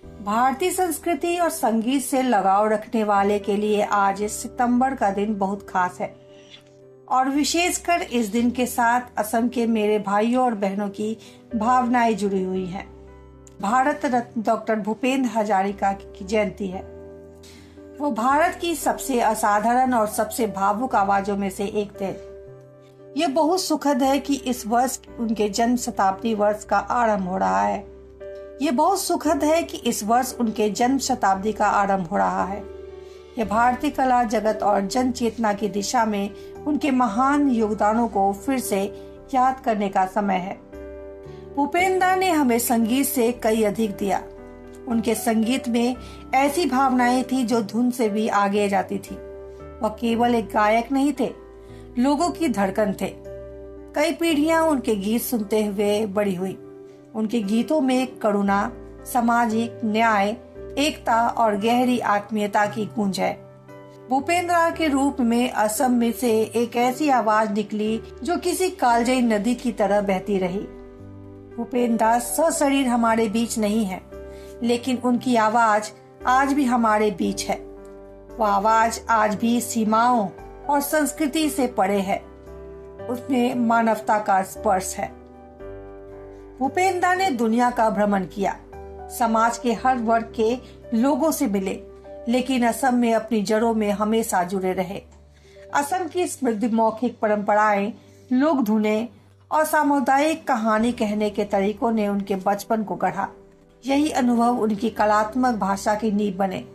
भारतीय संस्कृति और संगीत से लगाव रखने वाले के लिए आज इस सितंबर का दिन बहुत खास है और विशेषकर इस दिन के साथ असम के मेरे भाइयों और बहनों की भावनाएं जुड़ी हुई हैं। भारत रत्न डॉक्टर भूपेंद्र हजारिका की जयंती है। वो भारत की सबसे असाधारण और सबसे भावुक आवाजों में से एक थे। ये बहुत सुखद है कि इस वर्ष उनके जन्म शताब्दी वर्ष का आरंभ हो रहा है। यह भारतीय कला जगत और जन चेतना की दिशा में उनके महान योगदानों को फिर से याद करने का समय है। भूपेंद्र ने हमें संगीत से कई अधिक दिया। उनके संगीत में ऐसी भावनाएं थी जो धुन से भी आगे जाती थी। वह केवल एक गायक नहीं थे, लोगों की धड़कन थे। कई पीढ़ियां उनके गीत सुनते हुए बड़ी हुई। उनके गीतों में करुणा, सामाजिक न्याय, एकता और गहरी आत्मीयता की गूंज है। भूपेंद्र के रूप में असम में से एक ऐसी आवाज निकली जो किसी कालजयी नदी की तरह बहती रही। भूपेंद्र सशरीर हमारे बीच नहीं है, लेकिन उनकी आवाज आज भी हमारे बीच है। वह आवाज आज भी सीमाओं और संस्कृति से परे है। उसमें मानवता का स्पर्श है। भूपेंद्र ने दुनिया का भ्रमण किया, समाज के हर वर्ग के लोगों से मिले, लेकिन असम में अपनी जड़ों में हमेशा जुड़े रहे। असम की समृद्ध मौखिक परंपराएं, लोक धुनें और सामुदायिक कहानी कहने के तरीकों ने उनके बचपन को गढ़ा। यही अनुभव उनकी कलात्मक भाषा की नींव बने।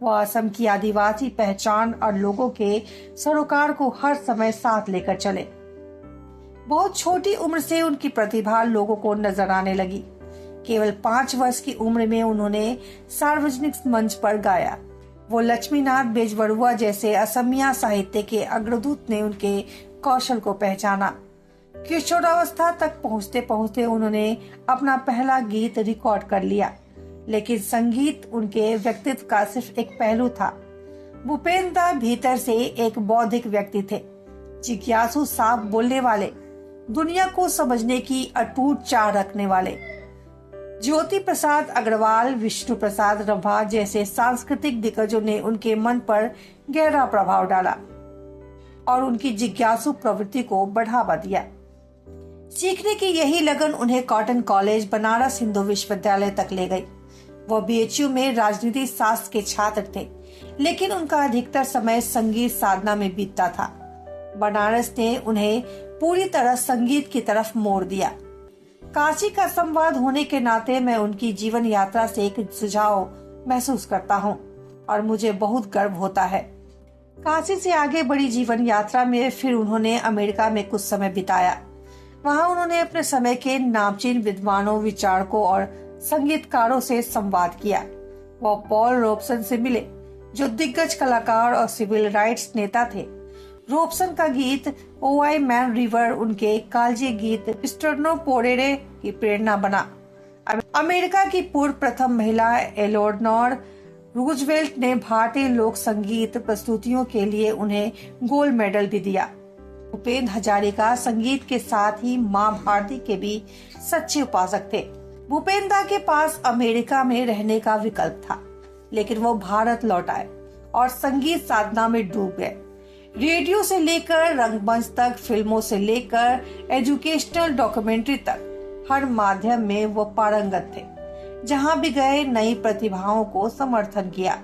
वह असम की आदिवासी पहचान और लोगों के सरोकार को हर समय साथ लेकर चले। बहुत छोटी उम्र से उनकी प्रतिभा लोगों को नजर आने लगी। केवल 5 वर्ष की उम्र में उन्होंने सार्वजनिक मंच पर गाया। वो लक्ष्मीनाथ बेजबरुआ जैसे असमिया साहित्य के अग्रदूत ने उनके कौशल को पहचाना। किशोरावस्था तक पहुंचते पहुंचते उन्होंने अपना पहला गीत रिकॉर्ड कर लिया, लेकिन संगीत उनके व्यक्तित्व का सिर्फ एक पहलू था। भूपेंद्र भीतर से एक बौद्धिक व्यक्ति थे, जिज्ञासु, साफ बोलने वाले, दुनिया को समझने की अटूट चाह रखने वाले। ज्योति प्रसाद अग्रवाल, विष्णु प्रसाद रंभा जैसे सांस्कृतिक दिग्गजों ने उनके मन पर गहरा प्रभाव डाला और उनकी जिज्ञासु प्रवृत्ति को बढ़ावा दिया। सीखने की यही लगन उन्हें कॉटन कॉलेज, बनारस हिंदू विश्वविद्यालय तक ले गई। वह बीएचयू में राजनीति शास्त्र के छात्र थे, लेकिन उनका अधिकतर समय संगीत साधना में बीतता था। बनारस ने उन्हें पूरी तरह संगीत की तरफ मोड़ दिया। काशी का संवाद होने के नाते मैं उनकी जीवन यात्रा से एक सुझाव महसूस करता हूँ और मुझे बहुत गर्व होता है। काशी से आगे बढ़ी जीवन यात्रा में फिर उन्होंने अमेरिका में कुछ समय बिताया। वहाँ उन्होंने अपने समय के नामचीन विद्वानों, विचारकों और संगीतकारों से संवाद किया। वो पॉल रोबसन से मिले, जो दिग्गज कलाकार और सिविल राइट्स नेता थे। रोबसन का गीत ओ आई मैन रिवर उनके कालजे गीत स्टर्नो पोरेरे की प्रेरणा बना। अमेरिका की पूर्व प्रथम महिला एलोनोर रूजवेल्ट ने भारतीय लोक संगीत प्रस्तुतियों के लिए उन्हें गोल्ड मेडल भी दिया। भूपेंद्र हजारिका संगीत के साथ ही माँ भारती के भी सच्चे उपासक थे। भूपेंद्र के पास अमेरिका में रहने का विकल्प था, लेकिन वो भारत लौट आए और संगीत साधना में डूब गए। रेडियो से लेकर रंगमंच तक, फिल्मों से लेकर एजुकेशनल डॉक्यूमेंट्री तक, हर माध्यम में वो पारंगत थे। जहां भी गए नई प्रतिभाओं को समर्थन किया।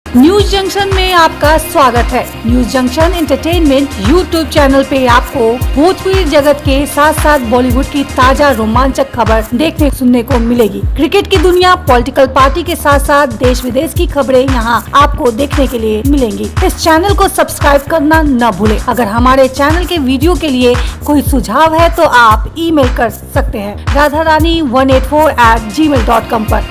न्यूज जंक्शन में आपका स्वागत है। News junction entertainment YouTube channel पे आपको भोजपुरी जगत के साथ साथ बॉलीवुड की ताजा रोमांचक खबर देखने सुनने को मिलेगी। क्रिकेट की दुनिया, पॉलिटिकल पार्टी के साथ साथ देश विदेश की खबरें यहां आपको देखने के लिए मिलेंगी। इस चैनल को सब्सक्राइब करना न भूलें। अगर हमारे चैनल के वीडियो के लिए कोई सुझाव है तो आप email कर सकते हैं radharani184@gmail.com पर।